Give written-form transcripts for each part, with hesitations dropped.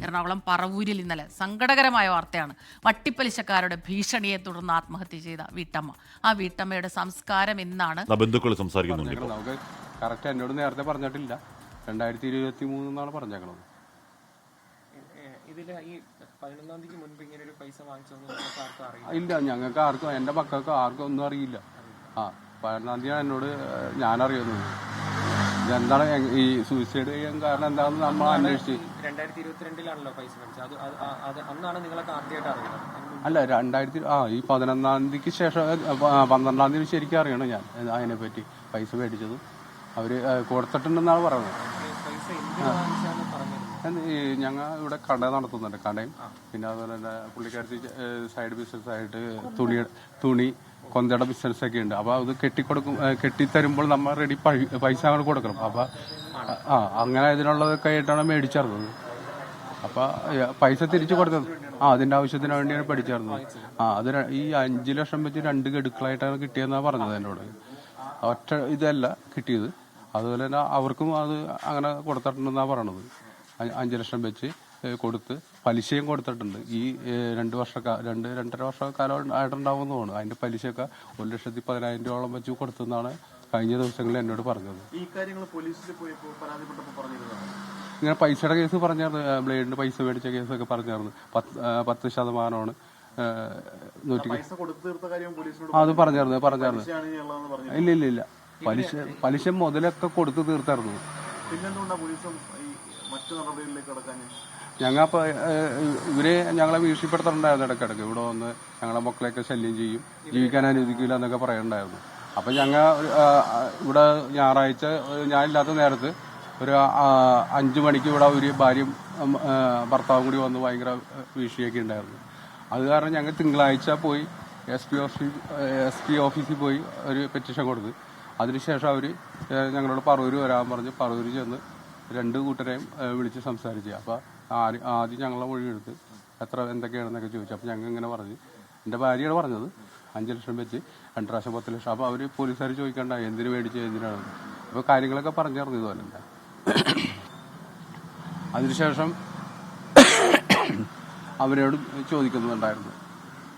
എറണാകുളം പറവൂരിൽ ഇന്നലെ സങ്കടകരമായ വാർത്തയാണ്. വട്ടിപ്പലിശക്കാരുടെ ഭീഷണിയെ തുടർന്ന് ആത്മഹത്യ ചെയ്ത വീട്ടമ്മ. ആ വീട്ടമ്മയുടെ സംസ്കാരം എന്നാണ് ബന്ധുക്കൾ സംസാരിക്കുന്നുണ്ട്. നമുക്ക് കറക്റ്റ് എന്നോട് നേരത്തെ പറഞ്ഞിട്ടില്ല, 2023 എന്നാണ് പറഞ്ഞേക്കണത്. ഇല്ല, ഞങ്ങൾക്ക് ആർക്കും, എൻ്റെ മക്കൾക്ക് ആർക്കും ഒന്നും അറിയില്ല. 14 തീയതി എന്നോട് ഞാനറിയുന്നത്. ഇതെന്താണ് ഈ സൂയിസൈഡ് ചെയ്യാൻ കാരണം എന്താണെന്ന് നമ്മൾ അന്വേഷിച്ച്. 2022 പൈസ മേടിച്ചത്. അല്ല, ഈ 11-ാം തീയതിക്ക് ശേഷം 12-ാം തീയതി ശരിക്കും അറിയണം ഞാൻ അതിനെപ്പറ്റി. പൈസ മേടിച്ചത് അവര് കൊടുത്തിട്ടുണ്ടെന്നാണ് പറയുന്നത്. ഞങ്ങൾ ഇവിടെ കട നടത്തുന്നുണ്ട്, കടയും പിന്നെ അതുപോലെ തന്നെ പുള്ളിക്കാരത്തി സൈഡ് ബിസിനസ് ആയിട്ട് തുണി കൊന്തയുടെ ബിസിനസ്സൊക്കെ ഉണ്ട്. അപ്പോൾ അത് കെട്ടിത്തരുമ്പോൾ നമ്മൾ റെഡി പൈസ അങ്ങോട്ട് കൊടുക്കണം. അപ്പോൾ അങ്ങനെ ഇതിനുള്ളതൊക്കെ ആയിട്ടാണ് മേടിച്ചേർന്നത്. അപ്പോൾ പൈസ തിരിച്ചു കൊടുത്തത് അതിൻ്റെ ആവശ്യത്തിന് വേണ്ടിയാണ് പഠിച്ചേർന്നത്. അത് ഈ 5 ലക്ഷം വെച്ച് 2 ഗഡുക്കളായിട്ടാണ് കിട്ടിയെന്നാണ് പറഞ്ഞത് എന്നോട്. ഒറ്റ ഇതല്ല കിട്ടിയത്. അതുപോലെ തന്നെ അവർക്കും അത് അങ്ങനെ കൊടുത്തിട്ടുണ്ടെന്നാണ് പറയണത്. 5 ലക്ഷം വെച്ച് കൊടുത്ത് പലിശയും കൊടുത്തിട്ടുണ്ട്. ഈ 2-2.5 വർഷക്കാലം ആയിട്ടുണ്ടാവുമെന്ന് തോന്നുന്നു. അതിന്റെ പലിശയൊക്കെ 1,10,000 രൂപയോളം വെച്ച് കൊടുത്തെന്നാണ് കഴിഞ്ഞ ദിവസങ്ങളിൽ എന്നോട് പറഞ്ഞത്. ഇങ്ങനെ പൈസയുടെ കേസ് പറഞ്ഞായിരുന്നു, ബ്ലേഡിന് പൈസ മേടിച്ച കേസൊക്കെ പറഞ്ഞായിരുന്നു. 10% അത് പറഞ്ഞായിരുന്നു. ഇല്ല, പലിശ മുതലൊക്കെ കൊടുത്ത് തീർത്തായിരുന്നു. ഞങ്ങ ഞങ്ങളെ ഭീഷണിപ്പെടുത്തുന്നുണ്ടായിരുന്നു ഇടയ്ക്കിടയ്ക്ക്. ഇവിടെ വന്ന് ഞങ്ങളെ മക്കളെയൊക്കെ ശല്യം ചെയ്യും, ജീവിക്കാൻ അനുവദിക്കില്ല എന്നൊക്കെ പറയുന്നുണ്ടായിരുന്നു. അപ്പം ഇവിടെ ഞായറാഴ്ച ഞാനില്ലാത്ത നേരത്ത് ഒരു 5 മണിക്ക് ഇവിടെ ഒരു ഭാര്യയും ഭർത്താവും കൂടി വന്ന് ഭയങ്കര ഭീഷണിയൊക്കെ ഉണ്ടായിരുന്നു. അത് കാരണം ഞങ്ങൾ തിങ്കളാഴ്ച പോയി SP ഓഫീസിൽ പോയി ഒരു പെറ്റീഷൻ കൊടുത്ത്. അതിനുശേഷം അവർ ഞങ്ങളോട് പറവൂർ വരാൻ പറഞ്ഞ് പറവൂർ ചെന്ന് 2 കൂട്ടരെയും വിളിച്ച് സംസാരിച്ചു. അപ്പോൾ ആദ്യം ഞങ്ങളെ മൊഴിയെടുത്ത് എന്തൊക്കെയാണെന്നൊക്കെ ചോദിച്ചു. അപ്പോൾ ഞങ്ങൾ ഇങ്ങനെ പറഞ്ഞു, എൻ്റെ ഭാര്യയാണ് പറഞ്ഞത് 5 ലക്ഷം വെച്ച് 2 പ്രാവശ്യം 10 ലക്ഷം. അപ്പോൾ അവർ പോലീസുകാർ ചോദിക്കണ്ടായി എന്തിനു മേടിച്ച് എന്തിനാണ്. അപ്പോൾ കാര്യങ്ങളൊക്കെ പറഞ്ഞിരുന്നു ഇതുപോലെ. അതിനുശേഷം അവരോട് ചോദിക്കുന്നുണ്ടായിരുന്നു.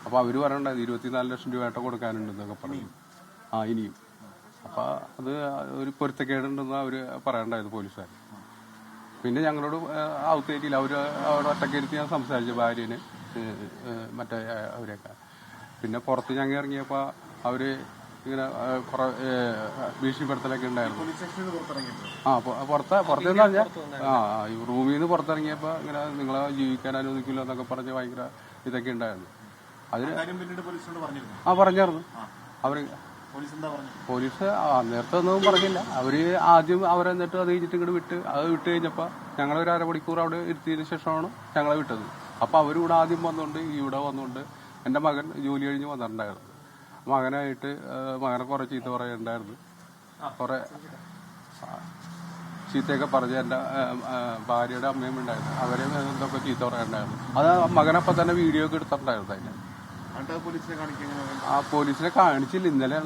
അപ്പോൾ അവർ പറയണ്ടായിരുന്നു 24 ലക്ഷം രൂപയായിട്ട് കൊടുക്കാനുണ്ടെന്നൊക്കെ പറഞ്ഞു. ഇനിയും അപ്പോൾ അത് ഒരു പൊരുത്തക്കേടുണ്ടെന്ന് അവർ പറയണ്ടായിരുന്നു പോലീസുകാർ. പിന്നെ ഞങ്ങളോട് ഔത്തേറ്റില്ല, അവർ അവിടെ ഒറ്റക്കേരുത്തി ഞാൻ സംസാരിച്ചു, ഭാര്യന് മറ്റേ അവരെയൊക്കെ. പിന്നെ പുറത്ത് ഞങ്ങൾ ഇറങ്ങിയപ്പോൾ അവർ ഇങ്ങനെ കുറെ ഭീഷണിപ്പെടുത്തലൊക്കെ ഉണ്ടായിരുന്നു. പുറത്തെന്ന് പറഞ്ഞാൽ റൂമിൽ നിന്ന് പുറത്തിറങ്ങിയപ്പോൾ ഇങ്ങനെ നിങ്ങളെ ജീവിക്കാൻ അനുവദിക്കില്ല എന്നൊക്കെ പറഞ്ഞ് ഭയങ്കര ഇതൊക്കെ ഉണ്ടായിരുന്നു. അതിന് പറഞ്ഞായിരുന്നു അവർ. പോലീസ് നേരത്തെ ഒന്നും പറഞ്ഞില്ല. അവര് ആദ്യം അവരെന്നിട്ട് അത് കഴിഞ്ഞിട്ട് ഇങ്ങോട്ട് വിട്ട് കഴിഞ്ഞപ്പോൾ ഞങ്ങളൊരു 1/2 മണിക്കൂർ അവിടെ ഇരുത്തിയതിനു ശേഷമാണ് ഞങ്ങളെ വിട്ടത്. അപ്പോൾ അവരിവിടെ ആദ്യം ഇവിടെ വന്നുകൊണ്ട് എൻ്റെ മകൻ ജോലി കഴിഞ്ഞ് വന്നിട്ടുണ്ടായിരുന്നു. മകനെ കുറെ ചീത്ത പറയുന്നുണ്ടായിരുന്നു. കുറെ ചീത്തയൊക്കെ പറഞ്ഞ് എൻ്റെ ഭാര്യയുടെ അമ്മയും ഉണ്ടായിരുന്നു. അവരെയും എന്തൊക്കെ ചീത്ത പറയുന്നുണ്ടായിരുന്നു. അത് മകനപ്പം തന്നെ വീഡിയോ ഒക്കെ എടുത്തിട്ടുണ്ടായിരുന്നു. അതിന് പോലീസിനെ കാണിച്ചില്ല. ഇന്നലെ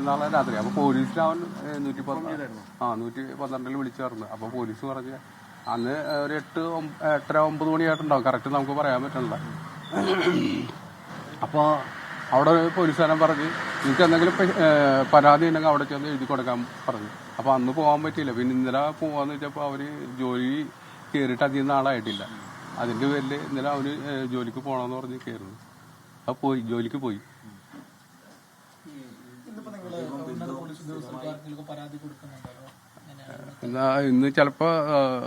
നാളെ രാത്രി. അപ്പൊ പോലീസിൽ അവൻ 112 വിളിച്ചു പറഞ്ഞു. അപ്പൊ പോലീസ് പറഞ്ഞ് അന്ന് ഒരു 8-9 മണിയായിട്ടുണ്ടാവും, കറക്റ്റ് നമുക്ക് പറയാൻ പറ്റില്ല. അപ്പൊ അവിടെ പോലീസുകാരൻ പറഞ്ഞ് നിങ്ങൾക്ക് എന്തെങ്കിലും പരാതി ഉണ്ടെങ്കിൽ അവിടെ ചെന്ന് എഴുതി കൊടുക്കാൻ പറഞ്ഞു. അപ്പൊ അന്ന് പോകാൻ പറ്റിയില്ല. പിന്നെ ഇന്നലെ പോവാന്ന് വെച്ചപ്പോ അവര് ജോലി കയറിയിട്ട് അധികം നാളായിട്ടില്ല. അതിന്റെ പേരില് ഇന്നലെ അവന് ജോലിക്ക് പോകണമെന്ന് പറഞ്ഞ് കയറുന്നു. പോയി, ജോലിക്ക് പോയി. ഇന്ന് ചിലപ്പോ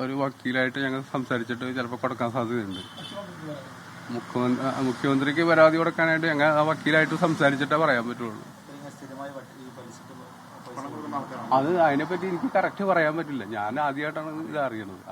ഒരു വക്കീലായിട്ട് ഞങ്ങൾ സംസാരിച്ചിട്ട് ചിലപ്പോൾ കൊടുക്കാൻ സാധ്യതയുണ്ട്. മുഖ്യമന്ത്രിക്ക് പരാതി കൊടുക്കാനായിട്ട് ഞങ്ങൾ ആ വക്കീലായിട്ട് സംസാരിച്ചിട്ടേ പറയാൻ പറ്റുള്ളൂ. അതിനെപ്പറ്റി എനിക്ക് കറക്റ്റ് പറയാൻ പറ്റില്ല. ഞാൻ ആദ്യമായിട്ടാണ് ഇത് അറിയണത്.